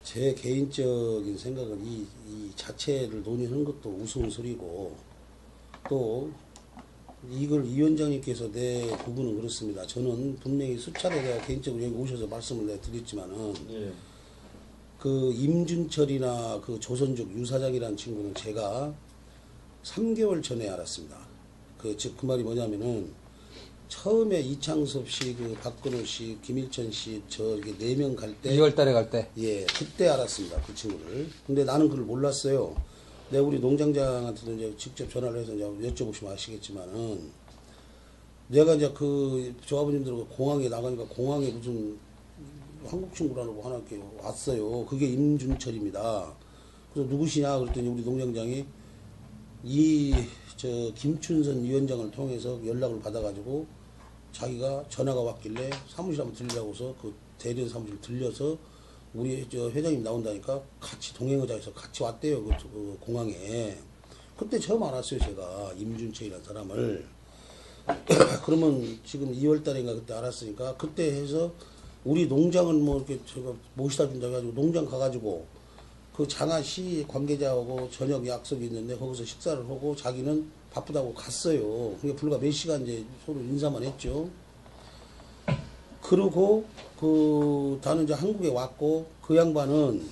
제 개인적인 생각은 이 자체를 논의하는 것도 우스운 소리고, 또 이걸 이 위원장님께서 내 부분은 그렇습니다. 저는 분명히 수차례 제가 개인적으로 여기 오셔서 말씀을 내가 드렸지만은, 예. 그 임준철이나 그 조선족 유사장이라는 친구는 제가 3개월 전에 알았습니다. 그 말이 뭐냐면은, 처음에 이창섭 씨, 그 박근호 씨, 김일천 씨, 이렇게 4명 갈 때. 2월 달에 갈 때. 예, 그때 알았습니다. 그 친구를. 근데 나는 그걸 몰랐어요. 내가 우리 농장장한테도 이제 직접 전화를 해서 이제 여쭤보시면 아시겠지만은, 내가 이제 그 조합원님들하고 공항에 나가니까 공항에 무슨 한국 친구라고 하나 이렇게 왔어요. 그게 임준철입니다. 그래서 누구시냐 그랬더니 우리 농장장이 김춘선 위원장을 통해서 연락을 받아가지고 자기가 전화가 왔길래 사무실 한번 들리라고 해서 그 대리원 사무실 들려서 우리 회장님 나온다니까 같이 동행의자에서 같이 왔대요. 그 공항에. 그때 처음 알았어요. 제가 임준철이라는 사람을. 그러면 지금 2월 달인가 그때 알았으니까 그때 해서 우리 농장은 뭐 이렇게 제가 모시다 준다 해가지고 농장 가가지고 그 장안시 관계자하고 저녁 약속이 있는데 거기서 식사를 하고 자기는 바쁘다고 갔어요. 그게 불과 몇 시간 이제 서로 인사만 했죠. 그러고 나는 이제 한국에 왔고 그 양반은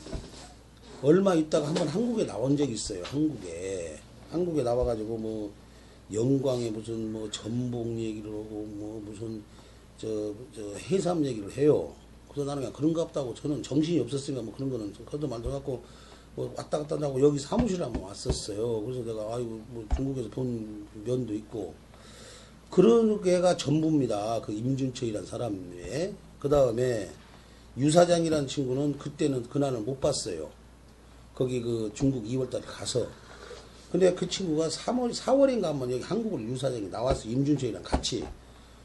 얼마 있다가 한번 한국에 나온 적이 있어요. 한국에 나와가지고 뭐 영광에 무슨 뭐 전복 얘기를 하고 뭐 무슨 저 해삼 얘기를 해요. 그래서 나는 그냥 그런가 보다고 저는 정신이 없었으니까 뭐 그런 거는 그것도 말도 갖고 뭐 왔다 갔다 하고 여기 사무실에 한번 왔었어요. 그래서 내가 아이고 뭐 중국에서 본 면도 있고 그런 게가 전부입니다. 그 임준철이라는 사람 외에. 그 다음에 유사장이라는 친구는 그때는 그날은 못 봤어요. 거기 그 중국 2월달에 가서. 근데 그 친구가 4월인가 한번 여기 한국을 유사장이 나왔어. 임준철이랑 같이.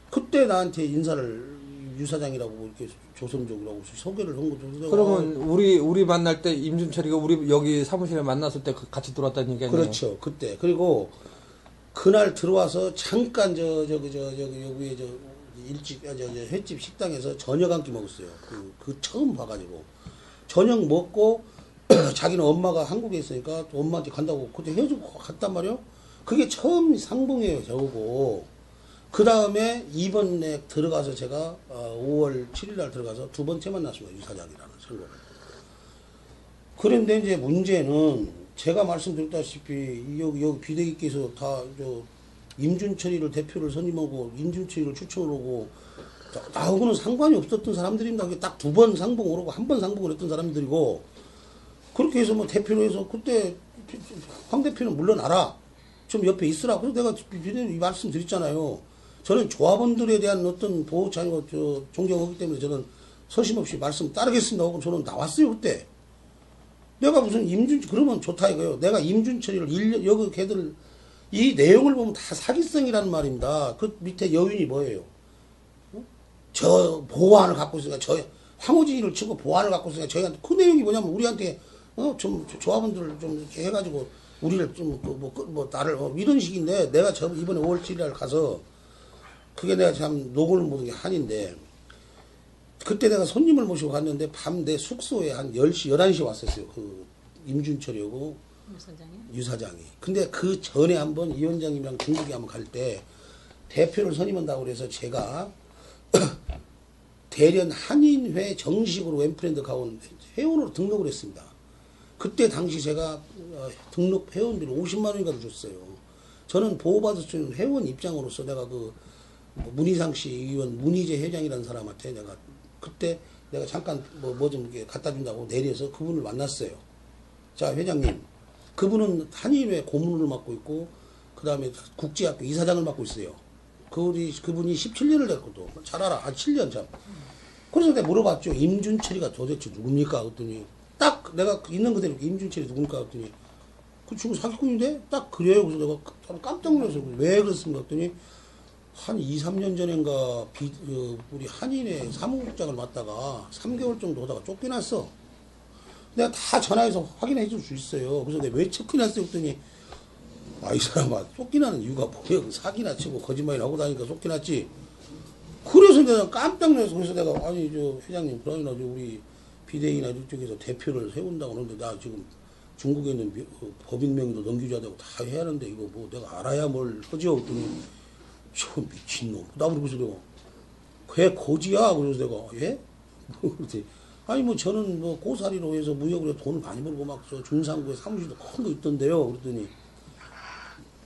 그때 나한테 인사를 유사장이라고 이렇게 조선족이라고 소개를 한 거죠. 그러면 우리 만날 때 임준철이가 우리 여기 사무실에 만났을 때 같이 들어왔다는 얘기 아니에요? 그렇죠. 그때. 그리고 그날 들어와서 잠깐 여기에 횟집 식당에서 저녁 한 끼 먹었어요. 그 처음 봐가지고. 저녁 먹고 자기는 엄마가 한국에 있으니까 엄마한테 간다고 그때 헤어지고 갔단 말이에요. 그게 처음 상봉이에요. 저거고. 그 다음에 이번에 들어가서 제가 5월 7일 날 들어가서 두 번째 만났습니다. 유사장이라는 선거를. 그런데 이제 문제는 제가 말씀드렸다시피 여기 비대기께서 다 임준철이를 대표를 선임하고 임준철이를 추천을 하고 나하고는 상관이 없었던 사람들입니다. 딱 2번 상봉을 하고 1번 상봉을 했던 사람들이고 그렇게 해서 뭐 대표로 해서 그때 황 대표는 물러나라. 좀 옆에 있으라. 그래서 내가 비대위 말씀드렸잖아요. 저는 조합원들에 대한 어떤 보호 차이고 존경하기 때문에 저는 서심없이 말씀 따르겠습니다 하고 저는 나왔어요. 그때. 내가 무슨 그러면 좋다 이거요. 내가 임준철이를 여기 걔들 이 내용을 보면 다 사기성이라는 말입니다. 그 밑에 여인이 뭐예요? 저 보안을 갖고 있으니까 황호진이를 치고 보안을 갖고 있으니까 저희한테 그 내용이 뭐냐면 우리한테 좀 조합원들을 좀 이렇게 해가지고 우리를 좀 나를 이런 식인데 내가 이번에 5월 7일 날 가서 그게 내가 참 녹을 묻은 게 한인데 그때 내가 손님을 모시고 갔는데 밤 내 숙소에 한 10시 11시 왔었어요. 그 임준철이하고 유사장이. 근데 그 전에 한번 이 위원장님이랑 중국에 한번 갈 때 대표를 선임한다고 그래서 제가 대련 한인회 정식으로 웬프렌드 가온 회원으로 등록을 했습니다. 그때 당시 제가 등록 회원비를 50만 원인가 줬어요. 저는 보호받을 회원 입장으로서 내가 문희상 씨 의원 문희재 회장이라는 사람한테 내가 그때 내가 잠깐 뭐 좀 갖다 준다고 내려서 그분을 만났어요. 자 회장님, 그분은 한인회 고문을 맡고 있고 그 다음에 국제학교 이사장을 맡고 있어요. 그분이 17년을 됐거든. 잘 알아. 7년 참. 그래서 내가 물어봤죠. 임준철이가 도대체 누굽니까? 그랬더니 딱 내가 있는 그대로 임준철이 누굽니까? 그랬더니 그 친구 사기꾼인데? 딱 그래요. 그래서 내가 깜짝 놀라서 왜 그랬습니까? 그랬더니 한 2, 3년 전인가 우리 한인회 사무국장을 맡다가 3개월 정도 하다가 쫓겨났어. 내가 다 전화해서 확인해 줄 수 있어요. 그래서 내가 왜 쫓겨났어요? 그랬더니 이 사람아 쫓겨나는 이유가 뭐예요? 사기나 치고 거짓말이나 하고 다니니까 쫓겨났지. 그래서 내가 깜짝 놀라서 그래서 내가 회장님 그러나 우리 비대위나 이쪽에서 대표를 세운다고 하는데 나 지금 중국에 있는 법인명도 넘겨줘야 되고 다 해야 하는데 이거 뭐 내가 알아야 뭘 하죠? 그랬더니 저 미친놈. 나 그러고서 내가 걔 거지야? 그래서 내가 예? 그랬지. 아니 뭐 저는 뭐 고사리로 해서 무역으로 돈 많이 벌고 막 저 중상구에 사무실도 큰 거 있던데요. 그랬더니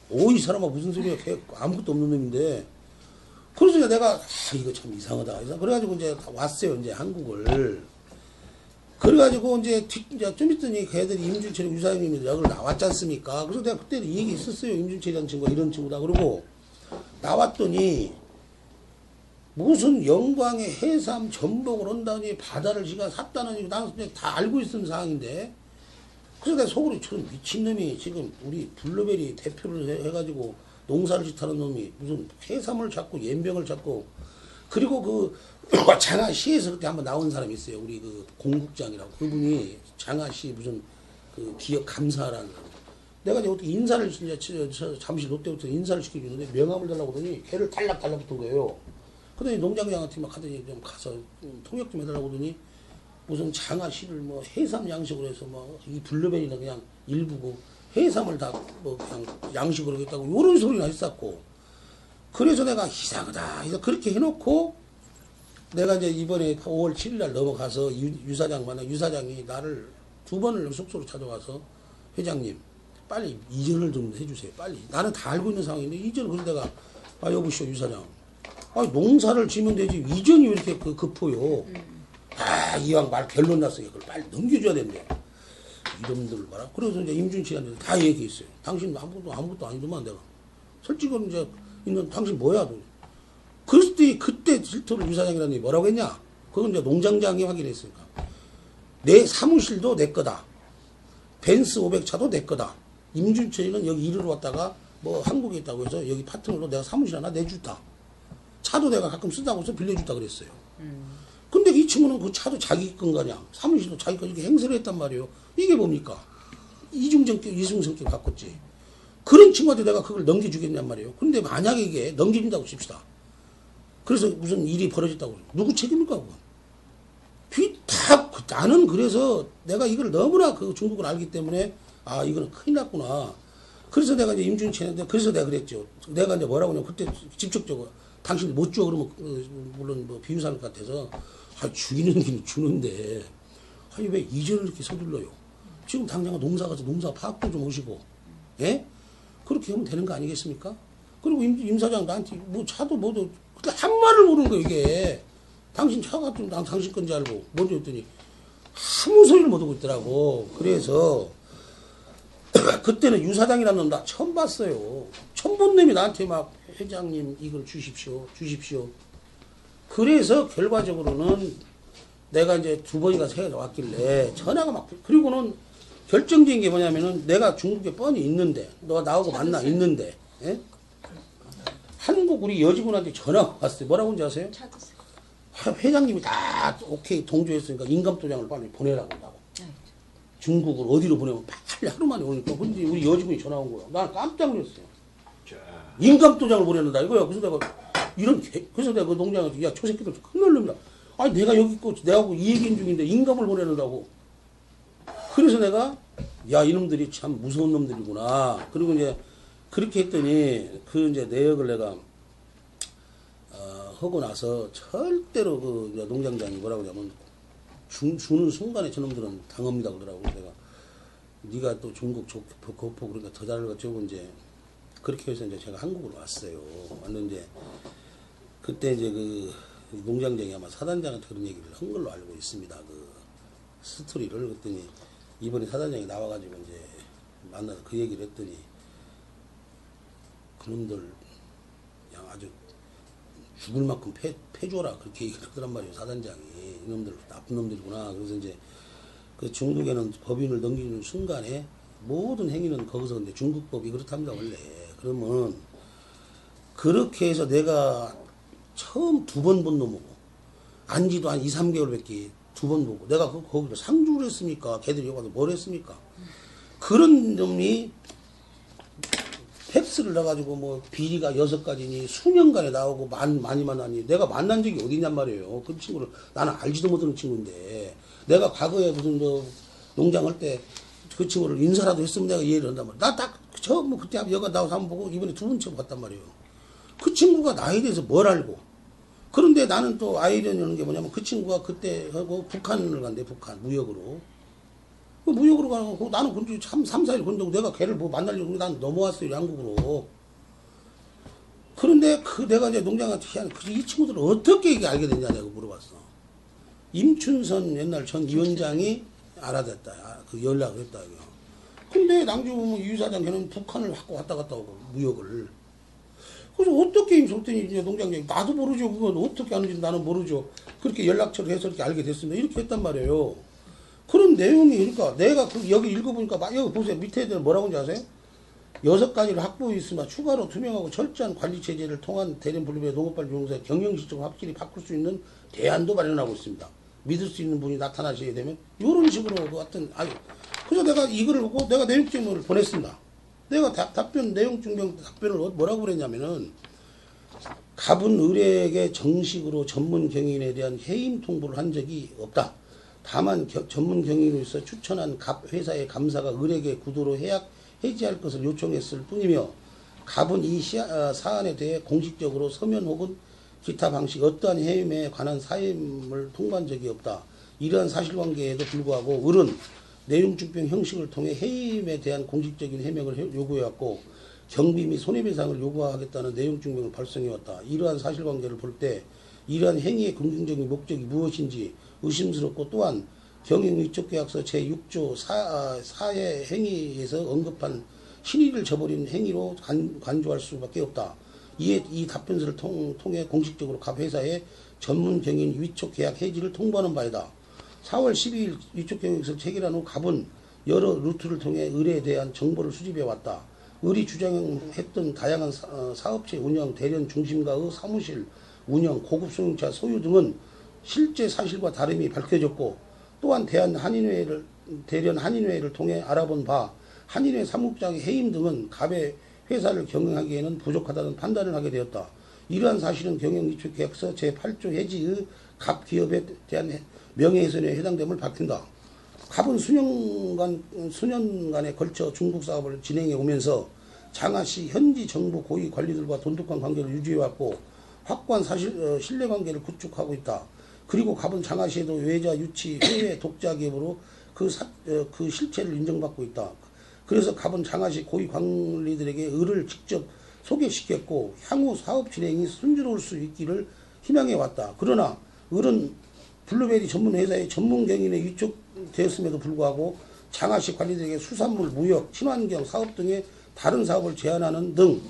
오 이 사람아 무슨 소리야? 걔 아무것도 없는 놈인데. 그래서 내가 이거 참 이상하다. 그래가지고 이제 왔어요. 이제 한국을. 그래가지고 이제 좀 있더니 걔들이 임준철이 유사장님이 여기를 나왔지 않습니까? 그래서 내가 그때 이 얘기 있었어요. 임준철이라는 친구가 이런 친구다. 그러고 나왔더니 무슨 영광의 해삼 전복을 온다니 바다를 지가 샀다는 나는 그냥 다 알고 있는 상황인데 그래서 내가 속으로 저런 미친놈이 지금 우리 블루베리 대표를 해가지고 농사를 짓하는 놈이 무슨 해삼을 잡고 연병을 잡고 그리고 그 장하시에서 그때 한번 나온 사람이 있어요. 우리 그 공국장이라고 그분이 장하시 무슨 그 기업 감사라는 사람. 내가 이제 어떻게 인사를 잠시 롯데부터 인사를 시켜주는데 명함을 달라고 하더니 걔를 달락 달라붙은 거예요. 그러더니 농장장한테 막 하더니 좀 가서 좀 통역 좀 해달라고 하더니 무슨 장아씨를 뭐 해삼 양식으로 해서 뭐 이 블루베리는 그냥 일부고 해삼을 다 뭐 그냥 양식으로 하겠다고 이런 소리가 했었고 그래서 내가 이상하다. 그래서 그렇게 해놓고 내가 이제 이번에 5월 7일 날 넘어가서 유사장 만나 유사장이 나를 2번을 숙소로 찾아와서 회장님 빨리 이전을 좀 해주세요. 빨리 나는 다 알고 있는 상황인데 이전을 그래서 내가 아 여보시오 유사장 농사를 지면 되지 이전이 왜 이렇게 급해요. 이왕 말 결론 났으니까 그걸 빨리 넘겨줘야 된대. 이름들 봐라. 그래서 이제 임준치한테 다 얘기했어요. 당신 아무것도 아니더만 내가. 솔직히 이제 있는 당신 뭐야? 그랬을 때 그때 질투를 유사장이라는 게 뭐라고 했냐? 그건 이제 농장장이 확인했으니까. 내 사무실도 내 거다. 벤스 500차도 내 거다. 임준철이는 여기 일을 왔다가 뭐 한국에 있다고 해서 여기 파트너로 내가 사무실 하나 내주다. 차도 내가 가끔 쓰다고 해서 빌려주다 그랬어요. 근데 이 친구는 그 차도 자기 건 거냐. 사무실도 자기 거 이렇게 행세를 했단 말이에요. 이게 뭡니까? 이중성격 갖겠지. 그런 친구한테 내가 그걸 넘겨주겠냔 말이에요. 근데 만약에 이게 넘겨준다고 칩시다. 그래서 무슨 일이 벌어졌다고. 누구 책임일까, 그건? 나는 그래서 내가 이걸 너무나 그 중국을 알기 때문에 아, 이거는 큰일 났구나. 그래서 내가 이제 임준치한테 그래서 내가 그랬죠. 내가 이제 뭐라고 하냐면 그때 직접적으로 당신 못 줘. 그러면 물론 뭐 비유사할 것 같아서 죽이는 길 주는데 왜 이전을 이렇게 서둘러요? 지금 당장 농사 가서 농사 파악도 좀 오시고 예? 그렇게 하면 되는 거 아니겠습니까? 그리고 임 사장 나한테 뭐 차도 뭐도 한 말을 모르는 거예요 이게. 당신 차가 좀 당신 건지 알고 먼저 했더니 아무 소리를 못 하고 있더라고. 그래서 그때는 유사장이라는 놈 나 처음 봤어요. 처음 본 놈이 나한테 막 회장님 이걸 주십시오. 그래서 결과적으로는 내가 이제 2번인가 3번 왔길래 전화가 막 그리고는 결정적인 게 뭐냐면은 내가 중국에 뻔히 있는데 너 나하고 만나 있는데 예? 한국 우리 여직원한테 전화가 왔어요. 뭐라고 하는지 아세요? 회장님이 다 오케이 동조했으니까 인감도장을 빨리 보내라고 한다고. 중국을 어디로 보내면 빨리 하루 만에 오니까 근데 우리 여직원이 전화 온 거야. 난 깜짝 놀랐어요. 인감도장을 보내는다 이거야. 그래서 내가 그래서 내가 그 농장한테 야 저 새끼들 큰일 납니다. 아니 내가 여기 있고 내하고 이 얘기인 중인데 인감을 보내는다고. 그래서 내가 야 이놈들이 참 무서운 놈들이구나. 그리고 이제 그렇게 했더니 그 이제 내역을 내가 하고 나서 절대로 그 농장장이 뭐라고 하냐면 주는 순간에 저놈들은 당합니다 그러더라고. 내가 네가 또 중국 교포 그러니까 더 잘하겠죠. 이제 그렇게 해서 이제 제가 한국으로 왔어요. 왔는데 그때 이제 그 농장장이 아마 사단장한테 그런 얘기를 한 걸로 알고 있습니다. 그 스토리를 그랬더니 이번에 사단장이 나와가지고 이제 만나서 그 얘기를 했더니 그놈들 그냥 아주 죽을 만큼 패줘라 그렇게 얘기를 하더란 말이에요. 사단장이 이놈들 나쁜 놈들이구나. 그래서 이제 그 중국에는 법인을 넘기는 순간에 모든 행위는 거기서 근데 중국법이 그렇답니다 원래. 그러면 그렇게 해서 내가 처음 2번 본 놈이고 안지도 한 2, 3개월밖에 2번 보고 내가 거기를 상주를 했습니까? 걔들이 와서 뭘 했습니까? 그런 놈이 팩스를 넣어가지고 뭐 비리가 6가지니 수년간에 나오고 많이 만나니 내가 만난 적이 어디냔 말이에요. 그 친구를 나는 알지도 못하는 친구인데 내가 과거에 무슨 농장할 때 그 친구를 인사라도 했으면 내가 이해를 한단 말이야. 나 딱 처음 그때 여가 나와서 한번 보고 이번에 두 번째 봤단 말이에요. 그 친구가 나에 대해서 뭘 알고. 그런데 나는 또 아이러니한 게 뭐냐면 그 친구가 그때 하고 북한을 간대. 북한 무역으로. 무역으로 가고 나는 근데 참 3, 4일 건너고 내가 걔를 뭐 만나려고 난 넘어왔어요. 양국으로. 그런데 내가 이제 농장한테 이 친구들을 어떻게 이게 알게 됐냐 내가 물어봤어. 임춘선 옛날 전 위원장이 알아냈다. 그 연락을 했다. 이거. 근데 낭주 보면 유 사장 걔는 북한을 갖고 왔다 갔다 오고 무역을. 그래서 어떻게 임sol땐이 이제 농장장이 나도 모르죠. 그건 어떻게 하는지 나는 모르죠. 그렇게 연락처를 해서 이렇게 알게 됐습니다. 이렇게 했단 말이에요. 그런 내용이 그러니까 내가 여기 읽어보니까 여기 보세요. 밑에 애들 뭐라고 하는지 아세요? 6가지를 확보해 있으나 추가로 투명하고 철저한 관리 체제를 통한 대련 분류의 농업발 비용사의 경영 실적을 확실히 바꿀 수 있는 대안도 마련하고 있습니다. 믿을 수 있는 분이 나타나시게 되면 이런 식으로 그 같은 그래서 내가 이거를 보고 내가 내용 증명을 보냈습니다. 내가 답변 내용 증명 답변을 뭐라고 그랬냐면은 갑은 의뢰에게 정식으로 전문 경영인에 대한 해임 통보를 한 적이 없다. 다만 전문 경영인으로서 추천한 갑 회사의 감사가 의뢰에게 구도로 해지할 것을 요청했을 뿐이며 갑은 이 사안에 대해 공식적으로 서면 혹은 기타 방식 어떠한 해임에 관한 사임을 통보한 적이 없다. 이러한 사실관계에도 불구하고 을은 내용증명 형식을 통해 해임에 대한 공식적인 해명을 요구해왔고 경비 및 손해배상을 요구하겠다는 내용증명을 발송해왔다. 이러한 사실관계를 볼 때 이러한 행위의 긍정적인 목적이 무엇인지 의심스럽고 또한 경영위촉계약서 제6조 4의 행위에서 언급한 신의를 저버린 행위로 간주할 수밖에 없다. 이에 이 답변서를 통해 공식적으로 갑 회사의 전문 경영 위촉 계약 해지를 통보하는 바이다. 4월 12일 위촉 계약서를 체결한 후 갑은 여러 루트를 통해 을에 대한 정보를 수집해 왔다. 을이 주장했던 다양한 사업체 운영, 대련 중심가의 사무실 운영, 고급 승용차 소유 등은 실제 사실과 다름이 밝혀졌고 또한 대련 한인회를 통해 알아본 바 한인회 사무국장의 해임 등은 갑의 회사를 경영하기에는 부족하다는 판단을 하게 되었다. 이러한 사실은 경영위촉계약서 제8조 해지의 갑 기업에 대한 명예훼손에 해당됨을 밝힌다. 갑은 수년간에 걸쳐 중국 사업을 진행해 오면서 장하시 현지 정부 고위 관리들과 돈독한 관계를 유지해왔고 확고한 신뢰관계를 구축하고 있다. 그리고 갑은 장하시에도 외자 유치 해외 독자 기업으로 그 실체를 인정받고 있다. 그래서 갑은 장하시 고위 관리들에게 을을 직접 소개시켰고 향후 사업 진행이 순조로울 수 있기를 희망해 왔다. 그러나 을은 블루베리 전문 회사의 전문 경영인에 위촉되었음에도 불구하고 장하시 관리들에게 수산물, 무역, 친환경 사업 등의 다른 사업을 제안하는 등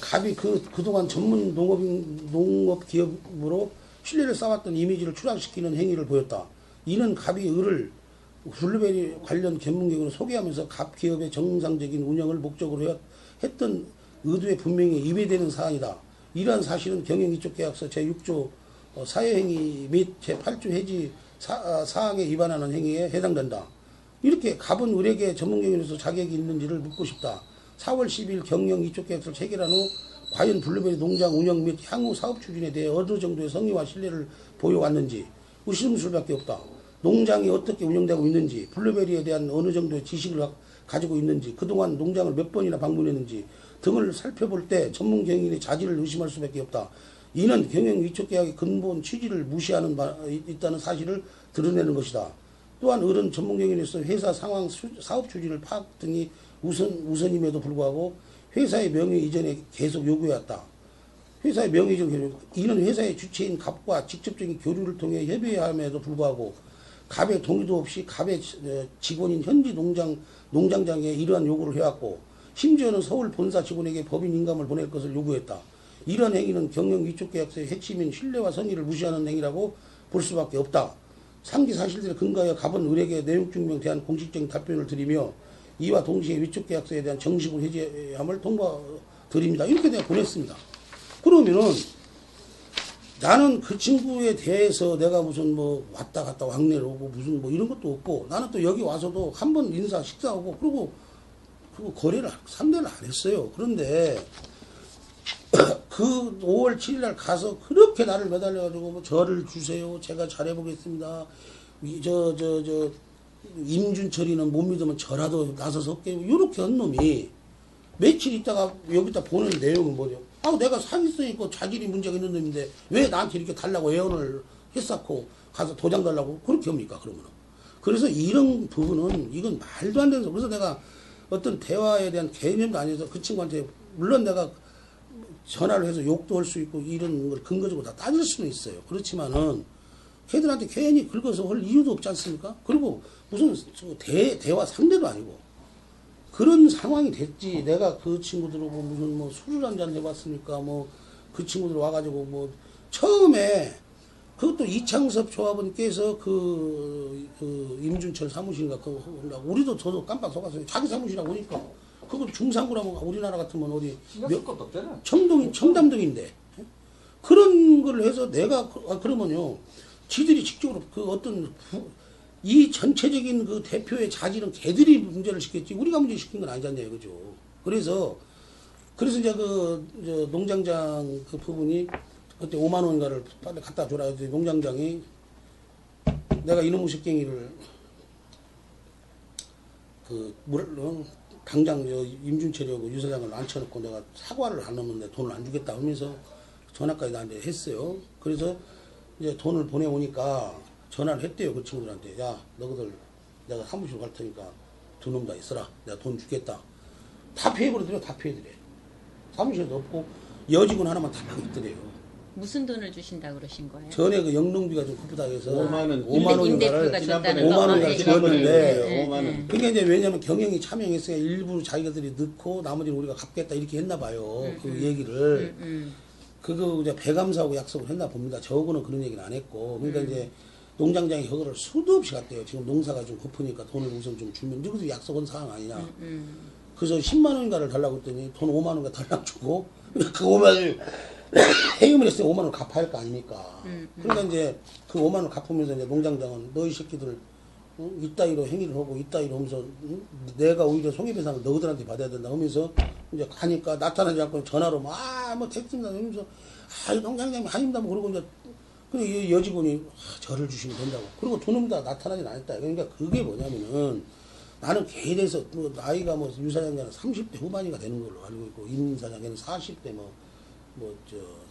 갑이 그동안 전문 농업 기업으로 신뢰를 쌓았던 이미지를 추락시키는 행위를 보였다. 이는 갑이 을을 블루베리 관련 전문경영을 소개하면서 갑 기업의 정상적인 운영을 목적으로 했던 의도에 분명히 위배되는 사안이다. 이러한 사실은 경영위촉계약서 제6조 사회행위 및 제8조 해지 사항에 위반하는 행위에 해당된다. 이렇게 갑은 을에게 전문경영에서 자격이 있는지를 묻고 싶다. 4월 10일 경영위촉계약서를 체결한 후 과연 블루베리 농장 운영 및 향후 사업 추진에 대해 어느 정도의 성의와 신뢰를 보여왔는지 의심스러울밖에 없다. 농장이 어떻게 운영되고 있는지, 블루베리에 대한 어느 정도의 지식을 가지고 있는지, 그동안 농장을 몇 번이나 방문했는지 등을 살펴볼 때 전문 경영인의 자질을 의심할 수밖에 없다. 이는 경영 위촉 계약의 근본 취지를 무시하는 바 있다는 사실을 드러내는 것이다. 또한 을은 전문 경영인으로서 회사 상황, 사업 추진을 파악 등이 우선임에도 불구하고 회사의 명예 이전에 계속 요구해왔다. 회사의 명예 이전 이는 회사의 주체인 갑과 직접적인 교류를 통해 협의함에도 불구하고 갑의 동의도 없이 갑의 직원인 현지 농장장에 이러한 요구를 해왔고 심지어는 서울 본사 직원에게 법인 인감을 보낼 것을 요구했다. 이러한 행위는 경영 위촉계약서의 핵심인 신뢰와 선의를 무시하는 행위라고 볼 수밖에 없다. 상기 사실들에 근거하여 갑은 을에게 내용증명에 대한 공식적인 답변을 드리며 이와 동시에 위촉계약서에 대한 정식으로 해제함을 통보드립니다. 이렇게 내가 보냈습니다. 그러면은 나는 그 친구에 대해서 내가 무슨 뭐 왔다 갔다 왕래를 오고 무슨 뭐 이런 것도 없고 나는 또 여기 와서도 한 번 식사하고 그리고 거래를 상대를 안 했어요. 그런데 그 5월 7일 날 가서 그렇게 나를 매달려가지고 뭐 저를 주세요. 제가 잘해보겠습니다. 임준철이는 못 믿으면 저라도 나서서 깨고 이렇게 한 놈이 며칠 있다가 여기다 보는 내용은 뭐죠? 내가 사기성이 있고 자질이 문제가 있는 놈인데 왜 나한테 이렇게 달라고 애원을 했었고 가서 도장 달라고 그렇게 합니까? 그러면은. 그래서 이런 부분은 이건 말도 안 되는 소. 그래서 내가 어떤 대화에 대한 개념도 아니어서 그 친구한테 물론 내가 전화를 해서 욕도 할 수 있고 이런 걸 근거적으로 다 따질 수는 있어요. 그렇지만은 걔들한테 괜히 긁어서 할 이유도 없지 않습니까? 그리고 무슨 대화 상대도 아니고 그런 상황이 됐지. 내가 그 친구들하고 무슨 뭐 술을 한잔 해봤으니까 뭐 그 친구들 와가지고 뭐 처음에 그것도 이창섭 조합원께서 그 임준철 사무실인가 우리도 저도 깜빡 속았어요. 자기 사무실이라고 오니까 그거 중상구라면 우리나라 같으면 어디 청담동인데 그런 걸 해서 내가 그러면요 지들이 직접으로 그 어떤 이 전체적인 그 대표의 자질은 걔들이 문제를 시켰지 우리가 문제 시킨 건 아니잖아요, 그죠? 그래서 이제 저 농장장 그 부분이 그때 5만 원가를 빨리 갖다 줘라 했더니 농장장이 내가 이놈의 새끼를 당장 임준철이하고 유 사장을 앉혀놓고 내가 사과를 안 하는데 돈을 안 주겠다 하면서 전화까지 나한테 했어요. 그래서 이제 돈을 보내오니까 전화를 했대요. 그 친구들한테. 야, 너희들 내가 사무실 갈 테니까 두 놈 다 있어라. 내가 돈 주겠다. 다 피해버리더래요. 다 피해드래. 사무실도 없고 여직원 하나만 다 있더래요. 무슨 돈을 주신다고 그러신 거예요? 전에 그 영농비가 좀 급하다 해서 5만 원인가를 지난번에 5만 원인가를 지었는데 5만 원. 그게 이제 왜냐면 경영이 참여했으니까 일부 자기들이 넣고 나머지는 우리가 갚겠다 이렇게 했나 봐요. 그 얘기를. 그거 이제 배감사하고 약속을 했나 봅니다. 저거는 그런 얘기는 안 했고. 그러니까 이제 농장장이 그거를 수도 없이 갔대요. 지금 농사가 좀 고프니까 돈을 우선 좀 주면 여기서 약속한 사항 아니냐. 그래서 10만 원인가를 달라고 했더니 돈 5만 원인가 달라고 주고 그 5만 원 해임을 했어요. 5만 원 갚아야 할 거 아닙니까. 그러니까 이제 그 5만 원 갚으면서 이제 농장장은 너희 새끼들 이따위로 행위를 하고 이따위로 하면서 내가 오히려 손해배상을 너희들한테 받아야 된다 하면서 이제 가니까 나타나지 않고 전화로 뭐 택시입니다 하면서 농장장이 아닙니다 뭐 그러고 이제 그 여직원이 저를 주시면 된다고. 그리고 두 놈 다 나타나진 않았다. 그러니까 그게 뭐냐면은 나는 걔에 대해서 뭐 나이가 뭐 유 사장님은 30대 후반이가 되는 걸로 알고 있고 임 사장님은 40대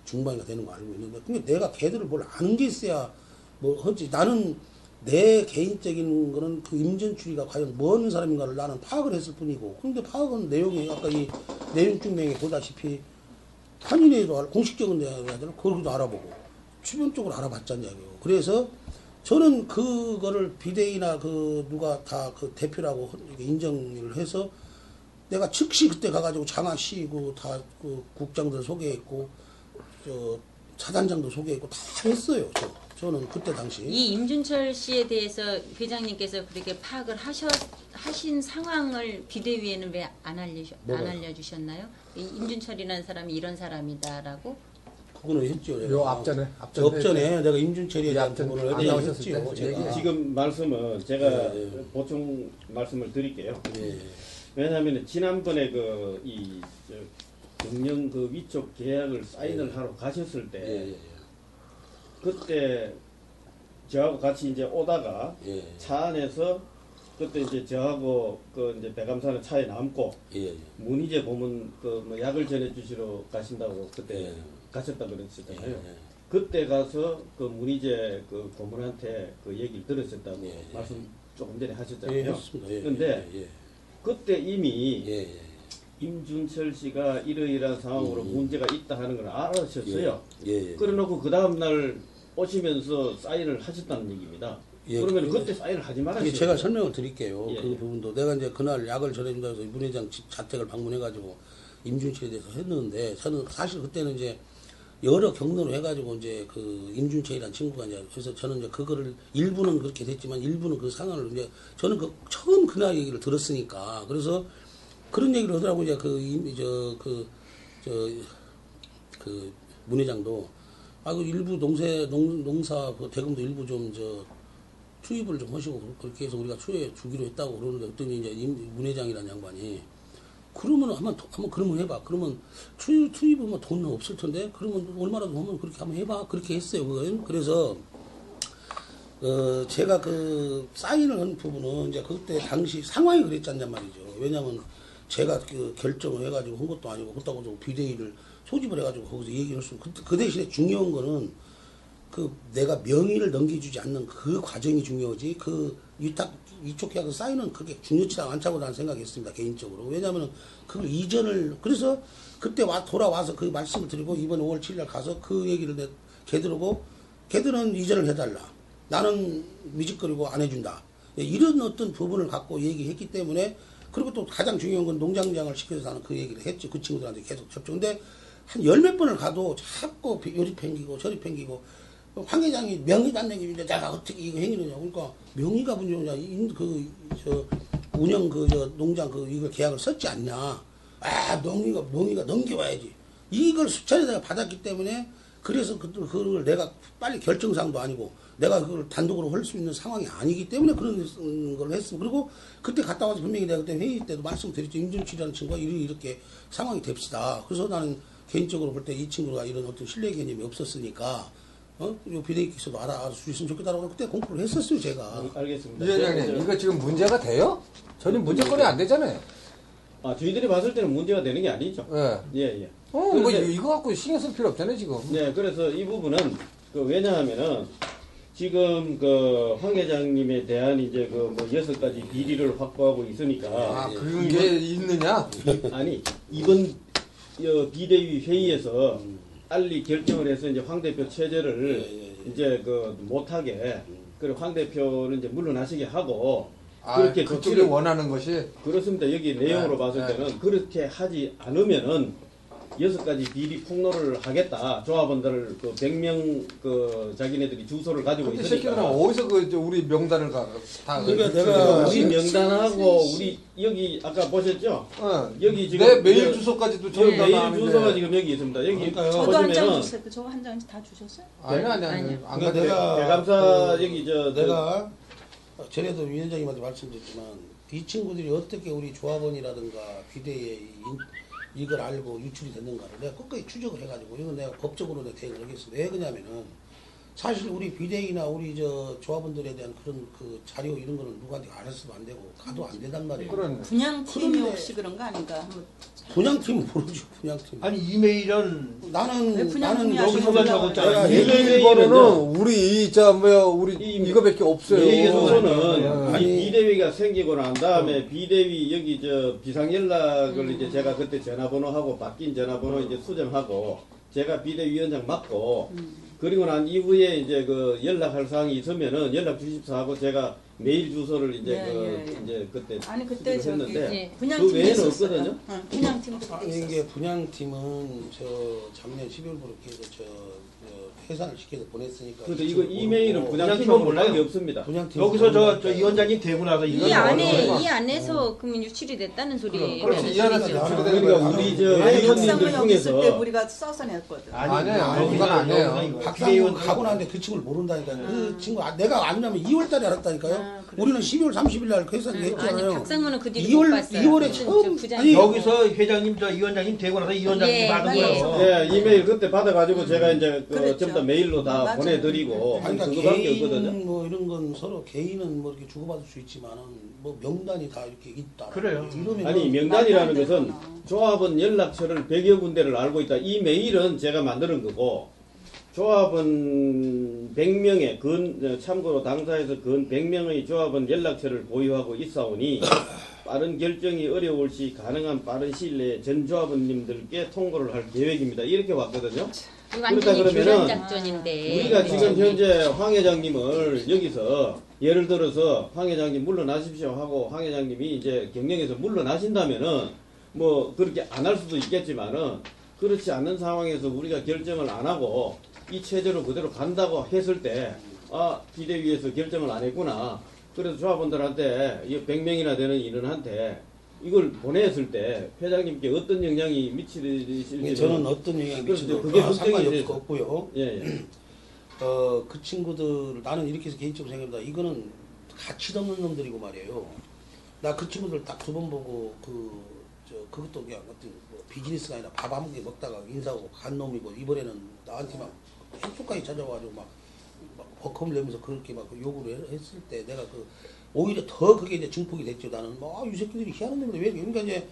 중반이가 되는 거 알고 있는데 근데 내가 걔들을 뭘 아는 게 있어야 뭐 하지. 나는 내 개인적인 거는 그 임준출이가 과연 뭔 사람인가를 나는 파악을 했을 뿐이고 근데 파악은 내용이 아까 이 내용 증명에 보다시피 한인회도 공식적인 데하잖아. 거기도 알아보고 주변적으로 알아봤잖아요. 그래서 저는 그거를 비대위나 그 누가 다 그 대표라고 인정을 해서 내가 즉시 그때 가가지고 장하씨 다 그 국장들 소개했고 저 차단장도 소개했고 다 했어요. 저는 그때 당시. 이 임준철 씨에 대해서 회장님께서 그렇게 파악을 하신 상황을 비대위에는 왜 안 알려주셨나요? 이 임준철이라는 사람이 이런 사람이다라고? 그거는 했죠. 요 앞전에 내가 임준철이에 대한 부분을 안 나오셨을 했죠. 때 제가. 지금 말씀은 제가 보충 말씀을 드릴게요. 왜냐하면 지난번에 이 경영 그 위쪽 계약을 사인을 하러 가셨을 때 그때 저하고 같이 이제 오다가 차 안에서 그때 이제 저하고 그 이제 배감사는 차에 남고 문희재 고문 뭐 약을 전해 주시러 가신다고 그때 가셨다 그랬었잖아요. 그때 가서 그 문희재 그 고문한테 그 얘기를 들으셨다고 말씀 조금 전에 하셨잖아요. 그런데 그때 이미 임준철 씨가 이러이러한 상황으로 문제가 있다 하는 걸 알아셨어요. 그래놓고 그 다음날 오시면서 사인을 하셨다는 얘기입니다. 그러면 그때 사인을 하지 말아야죠. 제가 설명을 드릴게요. 그 부분도 내가 이제 그날 약을 전해준다고 해서 문 회장 자택을 방문해가지고 임준철에 대해서 했는데 저는 사실 그때는 이제 여러 경로로 해가지고 이제 그 임준철이라는 친구가 이제 그래서 저는 이제 그거를 일부는 그렇게 됐지만 일부는 그 상황을 이제 저는 처음 그날 얘기를 들었으니까 그래서 그런 얘기를 하더라고. 이제 문 회장도 그 일부 농사 그 대금도 일부 좀 투입을 좀 하시고 그렇게 해서 우리가 초에 주기로 했다고 그러는데 그랬더니 이제 문 회장이라는 양반이 그러면 한번 그러면 해봐. 그러면 투입은 뭐 돈 없을 텐데 그러면 얼마라도 하면 그렇게 한번 해봐. 그렇게 했어요. 그거는. 그래서 제가 그 사인을 한 부분은 이제 그때 당시 상황이 그랬잖냔 말이죠. 왜냐면 제가 그 결정을 해가지고 한 것도 아니고 그렇다고 비대위를 소집을 해가지고 거기서 얘기를 했으면 그 대신에 중요한 거는 그 내가 명의를 넘겨주지 않는 그 과정이 중요하지 그 위촉 계약 사인은 그게 중요치 않다고 나는 생각했습니다 개인적으로. 왜냐하면 그걸 이전을 그래서 그때 돌아와서 그 말씀을 드리고 이번 5월 7일 가서 그 얘기를 걔들은 이전을 해달라. 나는 미직거리고 안 해준다. 이런 어떤 부분을 갖고 얘기했기 때문에 그리고 또 가장 중요한 건 농장장을 시켜서 나는 그 얘기를 했죠. 그 친구들한테 계속 접촉. 근데 한 열 몇 번을 가도 자꾸 요리 팽기고 저리 팽기고 황 회장이 명의도 안 내기는데 내가 어떻게 이거 행위느냐. 그러니까 명의가 문제냐. 운영 농장 이걸 계약을 썼지 않냐. 아, 명의가 넘겨와야지. 이걸 수차례 내가 받았기 때문에 그래서 그걸 내가 빨리 결정사항도 아니고 내가 그걸 단독으로 할 수 있는 상황이 아니기 때문에 그런 걸 했어. 그리고 그때 갔다 와서 분명히 내가 그때 회의 때도 말씀드렸죠. 임준치라는 친구가 이렇게 상황이 됩시다. 그래서 나는 개인적으로 볼 때 이 친구가 이런 어떤 신뢰 개념이 없었으니까 비대위께서도 알아주셨으면 좋겠다라고 그때 공포를 했었어요, 제가. 알겠습니다. 위원장님, 이거 지금 문제가 돼요? 전혀 문제거리 안 되잖아요. 아, 저희들이 봤을 때는 문제가 되는 게 아니죠. 예. 뭐 이거 갖고 신경 쓸 필요 없잖아요, 지금. 네, 그래서 이 부분은 왜냐하면은 지금 황 회장님에 대한 이제 뭐 6가지 비리를 확보하고 있으니까. 그런 게 있느냐? 아니, 이번 비대위 회의에서 빨리 결정을 해서 이제 황 대표 체제를 이제 못하게 그리고 황 대표는 이제 물러나시게 하고 그렇게 그쪽이 원하는 것이 그렇습니다. 여기 내용으로 봤을 때는 그렇게 하지 않으면은 6가지 비리 폭로를 하겠다. 조합원들 100명 자기네들이 주소를 가지고 근데 있으니까. 새끼들은 어디서 우리 명단을 다 그러니까 내가 우리 명단하고 우리 여기 아까 보셨죠? 여기 지금 내 메일 주소까지도 여기 전부 다 메일 나왔는데. 주소가 지금 여기 있습니다. 여기 그러니까요. 저도 한 장 보시면은 주셨어요. 저거 한 장 다 주셨어요? 아니. 안 그러니까 가도 내가 대감사 여기 내가 전에도 위원장님한테 말씀드렸지만 이 친구들이 어떻게 우리 조합원이라든가 비대위에 이걸 알고 유출이 됐는가를 내가 끝까지 추적을 해가지고 이건 내가 법적으로 내가 대응을 하겠습니다. 왜 그러냐면은 사실 우리 비대위나 우리 조합원들에 대한 그런 자료 이런 거는 누구한테 알았으면 안 되고 가도 안 된단 말이에요. 그런 분양팀이 그런데- 혹시 그런 거 아닌가? 한번 분양팀은 모르죠. 분양팀. 아니 이메일은 왜 나는 분양팀이 여기서만 아시는 적었잖아요. 분야- 메일 번호는 우리 이거밖에 없어요. 메일 네. 주소는 아니. 비대위가 생기고 난 다음에 비대위 여기 비상연락을 이제 제가 그때 전화번호하고 바뀐 전화번호 이제 수정하고 제가 비대위원장 맡고 그리고 난 이후에 이제 연락할 사항이 있으면은 연락 주십사 하고 제가 메일 주소를 이제 이제 그때 아니 그때 수정을 저기 했는데 분양팀 그 외에는 있었어요. 없거든요. 응, 분양팀도 그때 아니, 있었어요. 이게 분양팀은 작년 12월부터 해서 해산을 시켜서 보냈으니까. 그래서 이거 이메일은 분양팀은 분양팀하고 몰라요. 관계 없습니다. 분양팀 여기서 저 위원장님 되고 나서 이 이거 안에서 그러면 유출이 됐다는 소리예요. 그렇지, 이 안에서 소리죠. 유출이 되는 그러니까 거야. 우리 아니 의원님들 박상문 여기 있을 때 중에서 우리가 써서 냈거든. 아니에요. 그건 아니에요. 박상훈 가고 나는데 그 친구를 모른다니까요. 그 친구 내가 아냐면 2월 달에 알았다니까요. 우리는 12월 30일 날 회사를 아니 했잖아요. 박상문은 그 뒤로 못 2월 봤어요. 2월에 무슨 처음 부장님. 아니 여기서 회장님 저 위원장님 되고 나서 위원장님 예, 받은 예. 거예요. 네, 이메일 그때 받아가지고 제가 이제 그랬죠. 전부 다 메일로 다 맞아요. 보내드리고 아니, 그러니까 그거밖에 개인 없거든요. 뭐 이런 건 서로 개인은 뭐 이렇게 주고받을 수 있지만은 뭐 명단이 다 이렇게 있다. 그래요. 이러면 아니 명단이라는 말도 안 것은 되구나. 조합원 연락처를 100여 군데를 알고 있다. 이 메일은 제가 만드는 거고 조합원 100명의 참고로 당사에서 근 100명의 조합원 연락처를 보유하고 있사오니 빠른 결정이 어려울 시 가능한 빠른 시일 내에 전 조합원님들께 통보를 할 계획입니다. 이렇게 왔거든요. 이거 완전히 그러다 그러면은 교란 작전인데. 우리가 지금 현재 황 회장님을 여기서 예를 들어서 황 회장님 물러나십시오 하고 황 회장님이 이제 경영에서 물러나신다면은 뭐 그렇게 안 할 수도 있겠지만은 그렇지 않는 상황에서 우리가 결정을 안 하고 이 체제로 그대로 간다고 했을 때 비대위에서 결정을 안 했구나. 그래서 조합원들한테 100명이나 되는 인원한테 이걸 보냈을 때 회장님께 어떤 영향이 미치실지 저는 어떤 영향이 미치도 그게 상관이 걱정이 돼서. 없고요. 예. 그 친구들 나는 이렇게 해서 개인적으로 생각합니다. 이거는 가치 없는 놈들이고 말이에요. 나 그 친구들 딱 두 번 보고 그것도 그냥 어떤 비즈니스가 아니라 밥 한 공기 먹다가 인사하고 간 놈이고 이번에는 나한테 막 숙소까지 찾아와가지고 막 버컴을 내면서 그렇게 막 요구를 했을 때 내가 오히려 더 그게 이제 증폭이 됐죠. 나는 이 새끼들이 희한한 놈인데 왜 이렇게. 그러니까 이제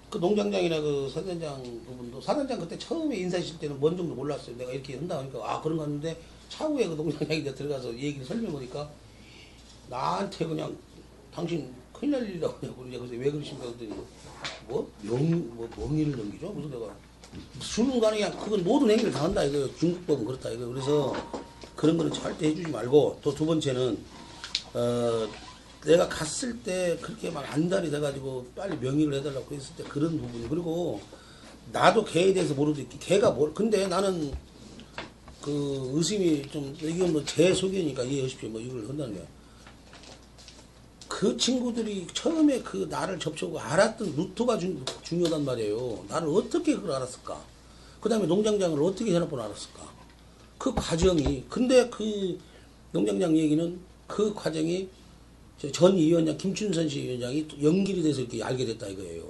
그 농장장이나 그 사단장 부분도 사단장 그때 처음에 인사했을 때는 뭔 정도 몰랐어요. 내가 이렇게 한다 하니까 그런 거 같는데 차후에 그 농장장이 들어가서 얘기를 설명하니까 나한테 그냥 당신 큰일 날 일이라고 그러냐고. 그래서 왜 그러십니까 그랬더니 명의를 넘기죠. 무슨 내가 순간에 그냥 그건 모든 행위를 다 한다 이거. 중국법은 그렇다 이거. 그래서 그런 거는 절대 해주지 말고, 또 두 번째는 내가 갔을 때 그렇게 막 안달이 돼가지고 빨리 명의를 해달라고 했을 때 그런 부분이. 그리고 나도 걔에 대해서 모르지. 걔가 근데 나는 그 의심이 좀, 이건 뭐 제 소견이니까 이해하십시오. 뭐 이걸 한다는 게. 그 친구들이 처음에 그 나를 접촉하고 알았던 루트가 중요하단 말이에요. 나를 어떻게 그걸 알았을까? 그 다음에 농장장을 어떻게 전화번호 알았을까? 그 과정이. 근데 그 농장장 얘기는 그 과정이 전 위원장, 김춘선 씨 위원장이 연결이 돼서 이렇게 알게 됐다 이거예요.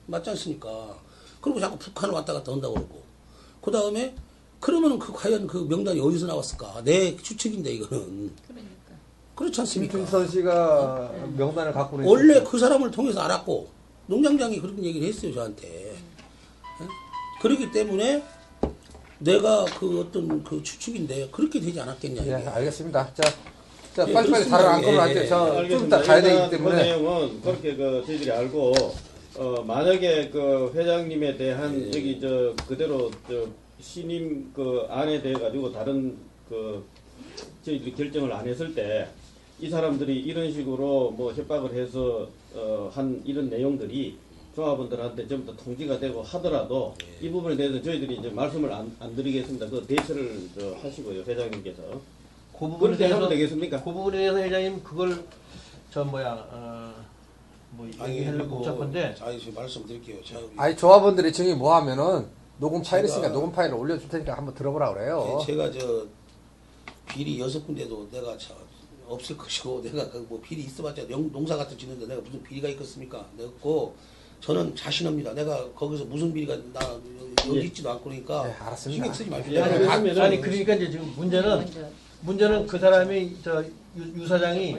맞지 않습니까? 그리고 자꾸 북한을 왔다 갔다 한다고 그러고. 그 다음에 그러면은 과연 그 명단이 어디서 나왔을까? 내 추측인데 이거는. 그러니까. 그렇지 않습니까? 김춘선 씨가 명단을 갖고 원래 그 사람을 통해서 알았고 농장장이 그런 얘기를 했어요 저한테. 그렇기 때문에 내가 그 어떤 그 추측인데 그렇게 되지 않았겠냐. 예, 이게. 알겠습니다. 자 예, 빨리빨리 그렇습니다. 다른 안건을 할게요. 예, 저 좀 이따 가야 되기 때문에. 그 내용은 그렇게 저희들이 알고 만약에 그 회장님에 대한 여기 그대로 신임 안에 대해 가지고 다른 저희들이 결정을 안 했을 때 이 사람들이 이런 식으로 뭐 협박을 해서 한 이런 내용들이 조합원들한테 전부 다 통지가 되고 하더라도 이 부분에 대해서 저희들이 이제 말씀을 안 드리겠습니다. 그 대처를 하시고요, 회장님께서. 그 부분에 그렇게 하면 대해서 되겠습니까? 그 부분에 대해서 회장님 그걸 얘기하려고 복잡한데. 지금 말씀드릴게요. 아니 조합원들이 증이 뭐 하면은 녹음 파일 있으니까 녹음 파일을 올려줄 테니까 한번 들어보라 그래요. 제가 비리 6군데도 내가 없을 것이고, 내가 뭐 비리 있어봤자 농사 같은 짓는데 내가 무슨 비리가 있겠습니까? 내가 없고, 저는 자신합니다. 내가 거기서 무슨 비리가 여기 있지도 않고 그러니까. 네, 알았습니다. 신경 쓰지 말고. 아니 그러니까 이제 지금 문제는 그 사람이 유 사장이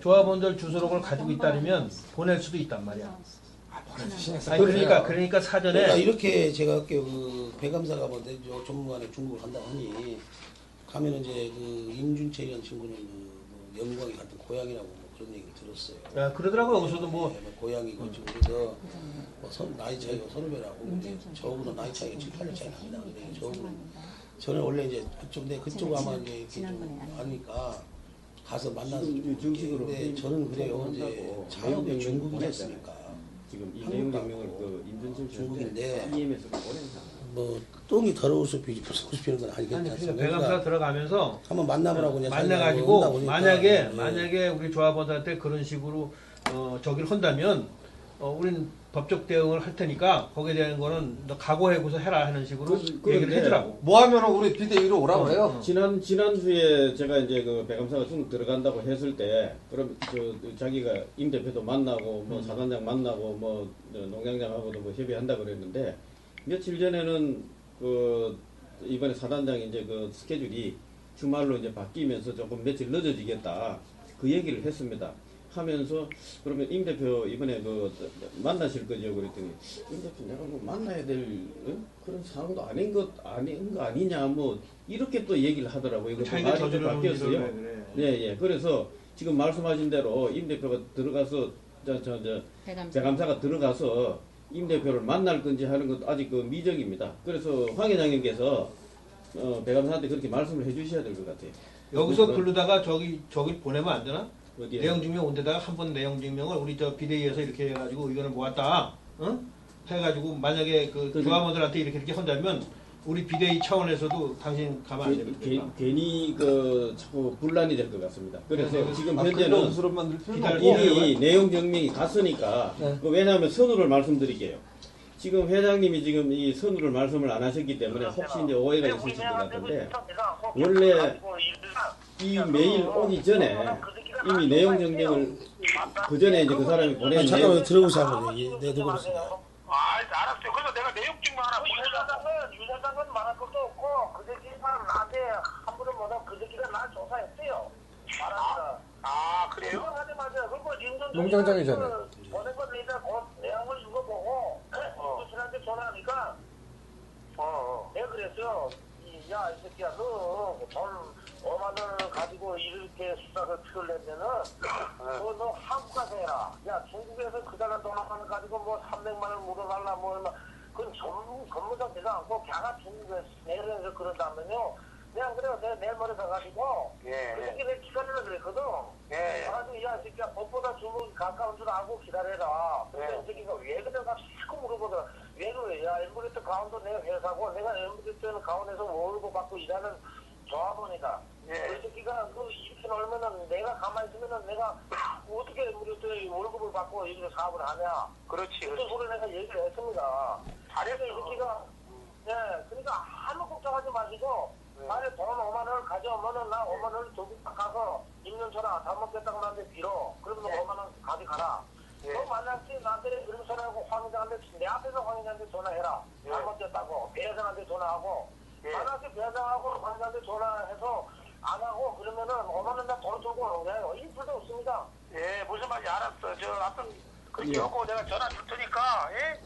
조합원들 주소록을 가지고 있다면 보낼 수도 있단 말이야. 아니 그러니까 사전에 그러니까 이렇게 제가 할게요. 그 배감사가 뭐 전문가에 중국을 간다고 하니 가면 이제 그 임준채이라는 친구는 영광이 같은 고향이라고 그런 얘기를 들었어요. 그러더라고요. 여기서도 뭐 고향이고 지금 그래서 나이 차이가 서너 배라고. 저하고는 나이 차이가 7, 8년 차이 납니다. 근데 저는 원래 이제 그쪽 아마 이제 이렇게 좀 아니까 가서 만나서 정식으로. 근데 저는 그래요. 이제 자업이 중국이었으니까. 지금 이 내용 증명을 임준철 중국인데 EM에서 보낸 사람. 뭐 똥이 더러울 수 피는 건 아니겠지 않습니까? 배감사 들어가면서 한번 만나보라고 그냥 만나가지고 만약에 우리 조합원들한테 그런 식으로 저기를 한다면 우리는 법적 대응을 할 테니까 거기에 대한 거는 너 각오해고서 해라 하는 식으로 얘기를 해주라고. 뭐 하면은 우리 비대위로 오라 그래요. 지난주에 제가 이제 그 배감사가 중국 들어간다고 했을 때, 그럼 자기가 임 대표도 만나고, 뭐 사단장 만나고, 뭐 농장장하고도 뭐 협의한다 그랬는데, 며칠 전에는 이번에 사단장이 이제 그 스케줄이 주말로 이제 바뀌면서 조금 며칠 늦어지겠다. 그 얘기를 했습니다. 하면서 그러면 임 대표 이번에 만나실 거죠? 그랬더니 임 대표 내가 뭐 만나야 될 그런 상황도 아닌 거 아니냐 뭐 이렇게 또 얘기를 하더라고요. 이거 자기가 말이 좀 저지르는 바뀌었어요. 일을 왜 그래. 예. 그래서 지금 말씀하신 대로 임 대표가 들어가서 배감사가 들어가서 임 대표를 만날 건지 하는 것 아직 미정입니다. 그래서 황 회장님께서 배감사한테 그렇게 말씀을 해주셔야 될 것 같아요. 여기서 글로다가 저기 보내면 안 되나? 어디에? 내용 증명 온 데다가 한 번 내용 증명을 우리 비대위에서 이렇게 해가지고 의견을 모았다. 응? 해가지고 만약에 조합원들한테 이렇게 한다면 우리 비대위 차원에서도 당신 가만 안 됩니다. 괜히 자꾸 분란이 될 것 같습니다. 그래서 지금 현재는 현재는 만들 필요는 없고. 이미 내용 증명이 갔으니까 왜냐하면 선우를 말씀드릴게요. 지금 회장님이 지금 이 선우를 말씀을 안 하셨기 때문에 혹시 이제 오해가 있으실 것 같은데 원래 이 메일 오기 전에 이미 내용 증명을 그 전에 이제 그 사람이 보낸 잠깐만 들어보세요. 한번. 내 누구 있어요? 알았어요. 그래서 내가 내용 증명 하나 보내려고. 유 사장은 말할 것도 없고 그 새끼 사람은 안 말합니다. 그래요? 그건 하지 마세요. 그리고 임전 농장장이잖아요. 보낸 거 내가 내용을 읽어보고 임준철한테 전화하니까 내가 그랬어요. 야, 이 새끼야, 너 돈 5만 원을 가지고 이렇게 수사를 피우려면은 너 한국 가서 해라. 야, 중국에서 그다란 돈 하나 가지고 뭐 300만 원 물어달라 뭐 얼마. 그건 전무장 되지 않고 걔가 중국에서 내려서 그런다면요. 그냥 그래요. 내가 내일 모레 가가지고 그 새끼를 기다리라 그랬거든. 그래가지고 야, 이 새끼야, 법보다 중국이 가까운 줄 알고 기다려라. 근데 이 새끼가 왜 그래가 자꾸 물어보더라. 왜 그래? 야, 엠브리트 가운도 내 회사고 내가 엠브리트는 가운데서 월급 받고 일하는 조합원이다. 그 새끼가 그 이렇게 놀면은 내가 가만히 있으면은 내가 어떻게 엠브리트 월급을 받고 이렇게 사업을 하냐. 그렇지. 그런 소리 내가 얘기를 했습니다. 잘해서 이 새끼가 그러니까 아무 걱정하지 마시고 만약에 돈 5만 원을 가져오면은 나 5만 원을 저기 딱 가서 임년처럼 잘못됐다고 나한테 빌어. 그러면 5만 원 가져가라. 너 만약에 나한테 이런 소리하고 황의장한테 내 앞에서 황의장한테 전화해라. 잘못됐다고 배회장한테 전화하고 만약에 배회장하고 황의장한테 전화해서 안 하고 그러면은 5만 원 나 돈 들고 오는 거예요. 일풀도 없습니다. 무슨 말인지 알았어. 하여튼 그렇게 하고 내가 전화 줄 테니까 예.